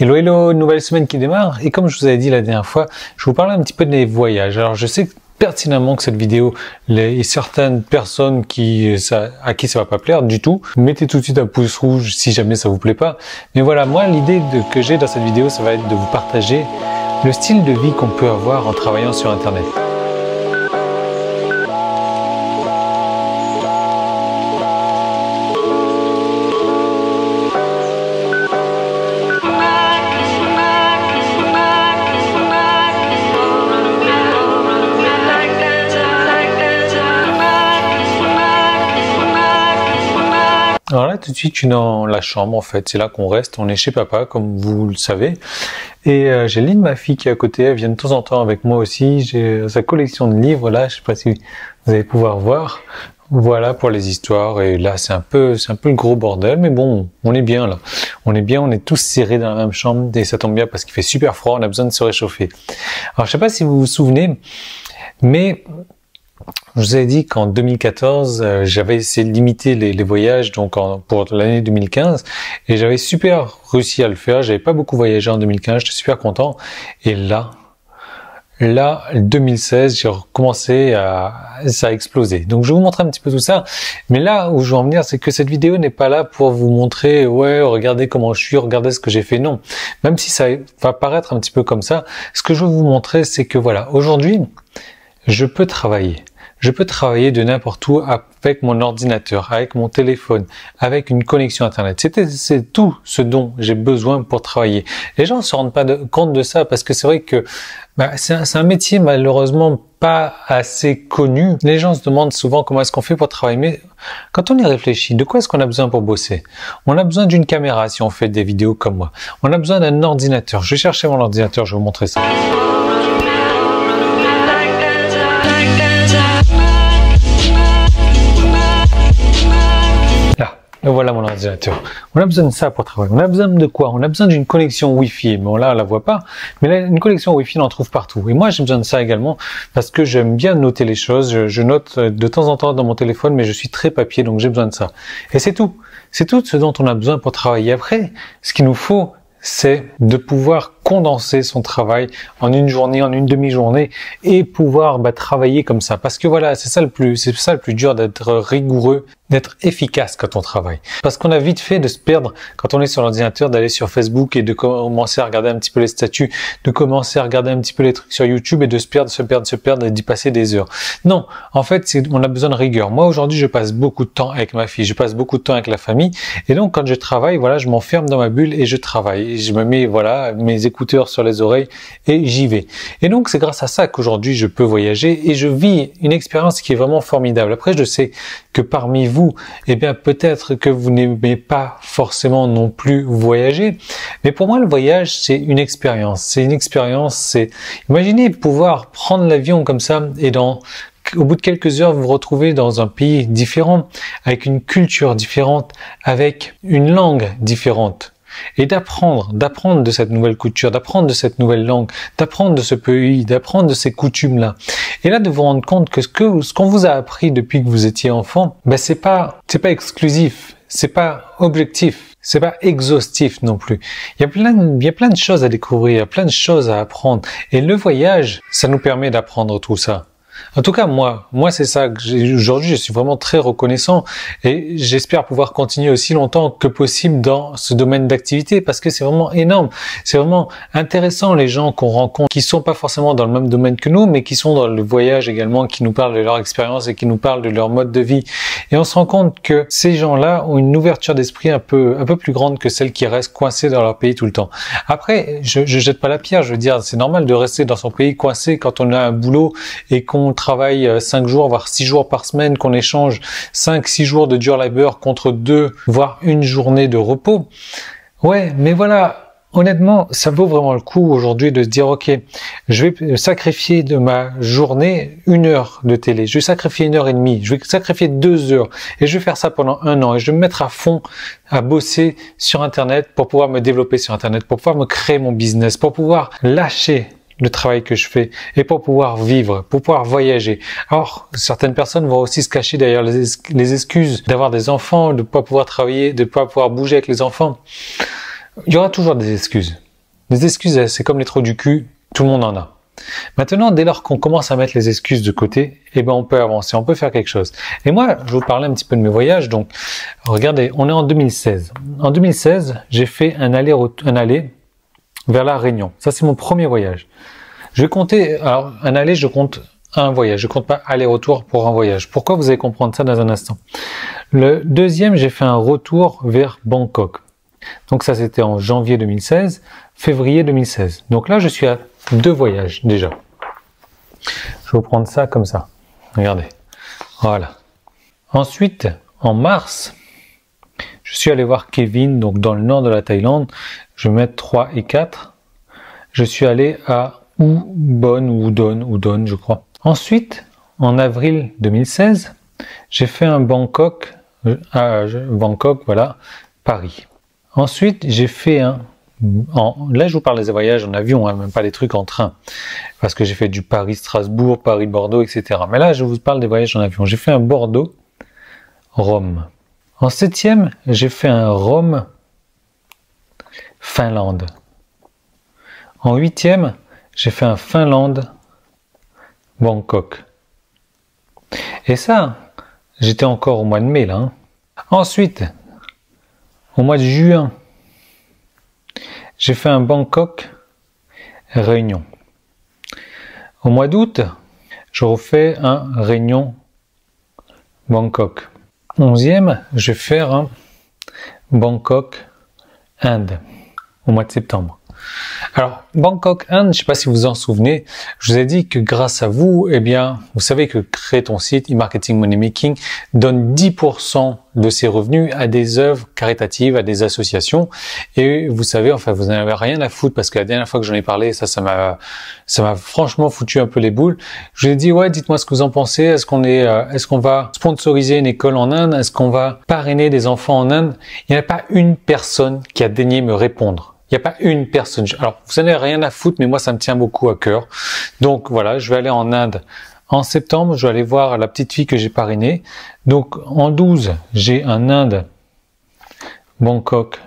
Hello, hello, nouvelle semaine qui démarre. Et comme je vous avais dit la dernière fois, je vous parlais un petit peu des voyages. Alors, je sais pertinemment que cette vidéo, il y a certaines personnes à qui ça va pas plaire du tout. Mettez tout de suite un pouce rouge si jamais ça vous plaît pas. Mais voilà, moi, l'idée que j'ai dans cette vidéo, ça va être de vous partager le style de vie qu'on peut avoir en travaillant sur Internet. Alors là, tout de suite, je suis dans la chambre, en fait. C'est là qu'on reste. On est chez papa, comme vous le savez. Et j'ai Lynn, ma fille, qui est à côté. Elle vient de temps en temps avec moi aussi. J'ai sa collection de livres, là. Je sais pas si vous allez pouvoir voir. Voilà pour les histoires. Et là, c'est un peu le gros bordel. Mais bon, on est bien, là. On est bien. On est tous serrés dans la même chambre. Et ça tombe bien parce qu'il fait super froid. On a besoin de se réchauffer. Alors, je sais pas si vous vous souvenez, mais je vous ai dit qu'en 2014, j'avais essayé de limiter les voyages pour l'année 2015 et j'avais super réussi à le faire. J'avais pas beaucoup voyagé en 2015, j'étais super content. Et là, 2016, j'ai recommencé ça a explosé. Donc je vais vous montrer un petit peu tout ça. Mais là où je veux en venir, c'est que cette vidéo n'est pas là pour vous montrer, ouais, regardez comment je suis, regardez ce que j'ai fait. Non. Même si ça va paraître un petit peu comme ça, ce que je veux vous montrer, c'est que voilà, aujourd'hui, je peux travailler. Je peux travailler de n'importe où avec mon ordinateur, avec mon téléphone, avec une connexion Internet. C'est tout ce dont j'ai besoin pour travailler. Les gens ne se rendent pas compte de ça parce que c'est vrai que c'est un métier malheureusement pas assez connu. Les gens se demandent souvent comment est-ce qu'on fait pour travailler. Mais quand on y réfléchit, de quoi est-ce qu'on a besoin pour bosser? On a besoin d'une caméra si on fait des vidéos comme moi. On a besoin d'un ordinateur. Je vais chercher mon ordinateur, je vais vous montrer ça. Et voilà mon ordinateur. On a besoin de ça pour travailler. On a besoin de quoi? On a besoin d'une connexion Wi-Fi. Bon là, on la voit pas. Mais là, une connexion Wi-Fi, on en trouve partout. Et moi, j'ai besoin de ça également parce que j'aime bien noter les choses. Je note de temps en temps dans mon téléphone, mais je suis très papier, donc j'ai besoin de ça. Et c'est tout. C'est tout ce dont on a besoin pour travailler. Après, ce qu'il nous faut, c'est de pouvoir condenser son travail en une journée, en une demi-journée et pouvoir travailler comme ça. Parce que voilà, c'est ça le plus dur, d'être rigoureux, d'être efficace quand on travaille. Parce qu'on a vite fait de se perdre quand on est sur l'ordinateur, d'aller sur Facebook et de commencer à regarder un petit peu les statuts, de commencer à regarder un petit peu les trucs sur YouTube et de se perdre et d'y passer des heures. Non, en fait, on a besoin de rigueur. Moi, aujourd'hui, je passe beaucoup de temps avec ma fille, je passe beaucoup de temps avec la famille et donc quand je travaille, voilà, je m'enferme dans ma bulle et je travaille. Et je me mets, voilà, mes écouteurs sur les oreilles et j'y vais. Et donc, c'est grâce à ça qu'aujourd'hui, je peux voyager et je vis une expérience qui est vraiment formidable. Après, je sais que parmi vous, eh bien, peut-être que vous n'aimez pas forcément non plus voyager. Mais pour moi, le voyage, c'est une expérience. C'est une expérience, imaginez pouvoir prendre l'avion comme ça et au bout de quelques heures, vous vous retrouvez dans un pays différent, avec une culture différente, avec une langue différente. Et d'apprendre de cette nouvelle culture, d'apprendre de cette nouvelle langue, d'apprendre de ce pays, d'apprendre de ces coutumes-là. Et là, de vous rendre compte que ce qu'on vous a appris depuis que vous étiez enfant, c'est pas exclusif, c'est pas objectif, c'est pas exhaustif non plus. Il y a plein de choses à découvrir, il y a plein de choses à apprendre. Et le voyage, ça nous permet d'apprendre tout ça. En tout cas, moi, c'est ça. Aujourd'hui, je suis vraiment très reconnaissant et j'espère pouvoir continuer aussi longtemps que possible dans ce domaine d'activité parce que c'est vraiment énorme. C'est vraiment intéressant les gens qu'on rencontre qui sont pas forcément dans le même domaine que nous, mais qui sont dans le voyage également, qui nous parlent de leur expérience et qui nous parlent de leur mode de vie. Et on se rend compte que ces gens-là ont une ouverture d'esprit un peu plus grande que celles qui restent coincées dans leur pays tout le temps. Après, je jette pas la pierre. Je veux dire, c'est normal de rester dans son pays coincé quand on a un boulot et qu'on travaille 5 jours, voire 6 jours par semaine, qu'on échange 5-6 jours de dur labeur contre 2, voire 1 journée de repos. Ouais, mais voilà, honnêtement, ça vaut vraiment le coup aujourd'hui de se dire, ok, je vais sacrifier de ma journée 1 heure de télé, je vais sacrifier 1h30, je vais sacrifier 2 heures, et je vais faire ça pendant 1 an, et je vais me mettre à fond à bosser sur Internet pour pouvoir me développer sur Internet, pour pouvoir me créer mon business, pour pouvoir lâcher le travail que je fais et pour pouvoir vivre, pour pouvoir voyager. Alors, certaines personnes vont aussi se cacher derrière les excuses d'avoir des enfants, de ne pas pouvoir travailler, de ne pas pouvoir bouger avec les enfants. Il y aura toujours des excuses. Les excuses, c'est comme les trous du cul, tout le monde en a. Maintenant, dès lors qu'on commence à mettre les excuses de côté, eh ben on peut avancer, on peut faire quelque chose. Et moi, je vais vous parler un petit peu de mes voyages. Donc, regardez, on est en 2016. En 2016, j'ai fait un aller vers la Réunion. Ça, c'est mon premier voyage. Je vais compter, alors un aller, je compte un voyage. Je compte pas aller-retour pour un voyage. Pourquoi? Vous allez comprendre ça dans un instant. Le deuxième, j'ai fait un retour vers Bangkok. Donc ça, c'était en janvier 2016, février 2016. Donc là, je suis à 2 voyages déjà. Je vais vous prendre ça comme ça. Regardez. Voilà. Ensuite, en mars, je suis allé voir Kevin, donc dans le nord de la Thaïlande. Je vais mettre 3 et 4. Je suis allé à Udon, je crois. Ensuite, en avril 2016, j'ai fait un Bangkok, voilà, Paris. Ensuite, j'ai fait là je vous parle des voyages en avion, hein, même pas des trucs en train, parce que j'ai fait du Paris-Strasbourg, Paris-Bordeaux, etc. Mais là, je vous parle des voyages en avion. J'ai fait un Bordeaux-Rome. En 7e, j'ai fait un Rome-Finlande. En 8e, j'ai fait un Finlande-Bangkok. Et ça, j'étais encore au mois de mai, là. Hein. Ensuite, au mois de juin, j'ai fait un Bangkok-Réunion. Au mois d'août, je refais un Réunion-Bangkok. 11e, je vais faire un Bangkok-Inde au mois de septembre. Alors, Bangkok Inde, je ne sais pas si vous vous en souvenez, je vous ai dit que grâce à vous, eh bien, vous savez que Créer ton site, e-marketing money making, donne 10% de ses revenus à des œuvres caritatives, à des associations. Et vous savez, enfin, vous n'en avez rien à foutre parce que la dernière fois que j'en ai parlé, ça m'a franchement foutu un peu les boules. Je vous ai dit, ouais, dites-moi ce que vous en pensez. Est-ce qu'on va sponsoriser une école en Inde? Est-ce qu'on va parrainer des enfants en Inde? Il n'y a pas une personne qui a daigné me répondre. Il n'y a pas une personne. Alors, vous n'en avez rien à foutre, mais moi, ça me tient beaucoup à cœur. Donc, voilà, je vais aller en Inde en septembre. Je vais aller voir la petite fille que j'ai parrainée. Donc, en 12, j'ai un Inde, Bangkok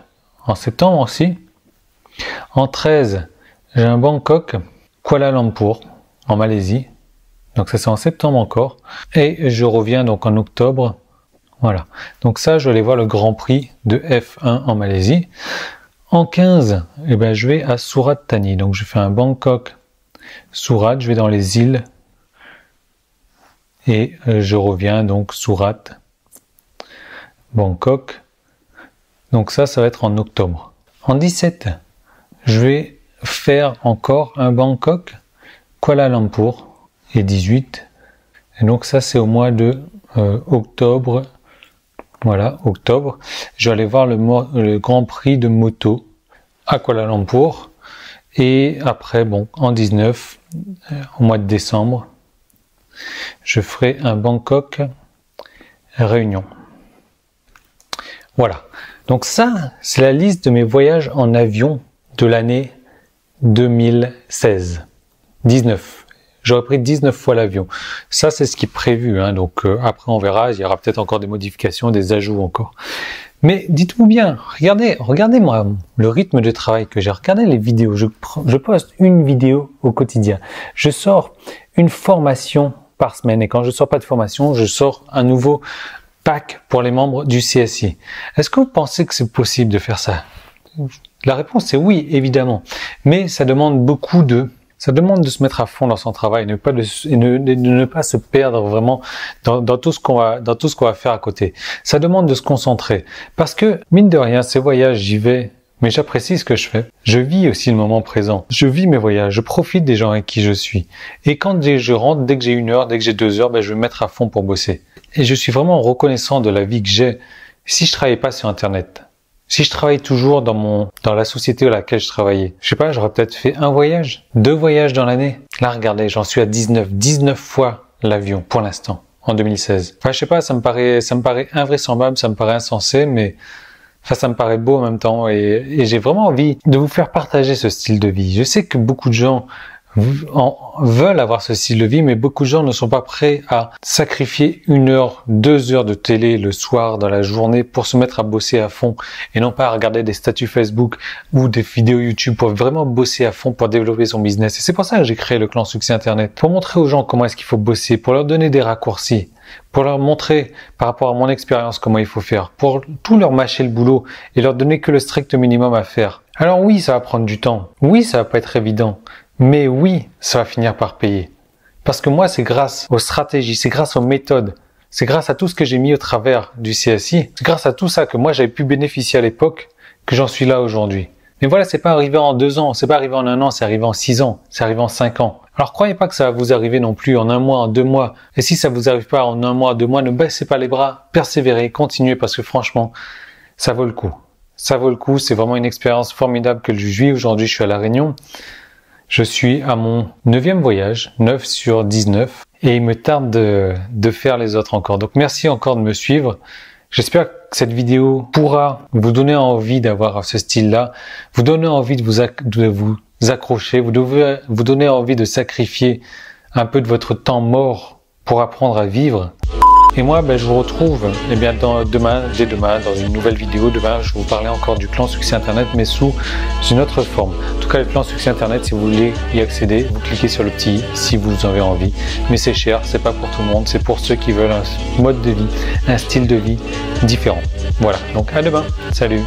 en septembre aussi. En 13, j'ai un Bangkok, Kuala Lumpur en Malaisie. Donc, ça, c'est en septembre encore. Et je reviens donc en octobre. Voilà. Donc, ça, je vais aller voir le Grand Prix de F1 en Malaisie. En 15, eh ben, je vais à Surat Thani. Donc, je fais un Bangkok, Surat. Je vais dans les îles. Et je reviens donc Surat, Bangkok. Donc, ça va être en octobre. En 17, je vais faire encore un Bangkok, Kuala Lumpur. Et 18. Et donc, ça, c'est au mois de octobre. Voilà, octobre. Je vais aller voir le Grand Prix de moto à Kuala Lumpur. Et après, bon, en 19, au mois de décembre, je ferai un Bangkok Réunion. Voilà. Donc ça, c'est la liste de mes voyages en avion de l'année 2016. 19. J'aurais pris 19 fois l'avion. Ça, c'est ce qui est prévu. Hein. Donc après, on verra. Il y aura peut-être encore des modifications, des ajouts encore. Mais dites-vous bien, regardez-moi le rythme de travail que j'ai. Regardez les vidéos. Je poste une vidéo au quotidien. Je sors une formation par semaine. Et quand je sors pas de formation, je sors un nouveau pack pour les membres du CSI. Est-ce que vous pensez que c'est possible de faire ça? La réponse est oui, évidemment. Mais ça demande ça demande de se mettre à fond dans son travail, de ne pas se perdre vraiment dans tout ce qu'on va faire à côté. Ça demande de se concentrer. Parce que, mine de rien, ces voyages, j'y vais, mais j'apprécie ce que je fais. Je vis aussi le moment présent. Je vis mes voyages, je profite des gens avec qui je suis. Et quand je rentre, dès que j'ai 1 heure, dès que j'ai 2 heures, ben, je vais me mettre à fond pour bosser. Et je suis vraiment reconnaissant de la vie que j'ai si je travaillais pas sur Internet. Si je travaille toujours dans la société dans laquelle je travaillais, je sais pas, j'aurais peut-être fait 1 voyage, 2 voyages dans l'année. Là, regardez, j'en suis à 19 fois l'avion pour l'instant, en 2016. Enfin, je sais pas, ça me paraît invraisemblable, ça me paraît insensé, mais enfin, ça me paraît beau en même temps et j'ai vraiment envie de vous faire partager ce style de vie. Je sais que beaucoup de gens veulent avoir ce style de vie, mais beaucoup de gens ne sont pas prêts à sacrifier 1 heure, 2 heures de télé le soir dans la journée pour se mettre à bosser à fond et non pas à regarder des statuts Facebook ou des vidéos YouTube pour vraiment bosser à fond pour développer son business. Et c'est pour ça que j'ai créé le Clan Succès Internet, pour montrer aux gens comment est-ce qu'il faut bosser, pour leur donner des raccourcis, pour leur montrer par rapport à mon expérience comment il faut faire, pour tout leur mâcher le boulot et leur donner que le strict minimum à faire. Alors oui, ça va prendre du temps. Oui, ça va pas être évident. Mais oui, ça va finir par payer. Parce que moi, c'est grâce aux stratégies, c'est grâce aux méthodes, c'est grâce à tout ce que j'ai mis au travers du CSI, c'est grâce à tout ça que moi j'avais pu bénéficier à l'époque que j'en suis là aujourd'hui. Mais voilà, c'est pas arrivé en 2 ans, c'est pas arrivé en 1 an, c'est arrivé en 6 ans, c'est arrivé en 5 ans. Alors croyez pas que ça va vous arriver non plus en 1 mois, en 2 mois. Et si ça vous arrive pas en 1 mois, 2 mois, ne baissez pas les bras, persévérez, continuez parce que franchement, ça vaut le coup. Ça vaut le coup, c'est vraiment une expérience formidable que je vis. Aujourd'hui, je suis à La Réunion. Je suis à mon 9e voyage, 9 sur 19, et il me tarde de faire les autres encore. Donc merci encore de me suivre. J'espère que cette vidéo pourra vous donner envie d'avoir ce style-là, vous donner envie de vous accrocher, vous donner envie de sacrifier un peu de votre temps mort pour apprendre à vivre. Et moi, je vous retrouve dès demain, dans une nouvelle vidéo. Demain, je vais vous parler encore du Clan Succès Internet, mais sous une autre forme. En tout cas, le Clan Succès Internet, si vous voulez y accéder, vous cliquez sur le petit i si vous en avez envie. Mais c'est cher, c'est pas pour tout le monde, c'est pour ceux qui veulent un mode de vie, un style de vie différent. Voilà, donc à demain, salut!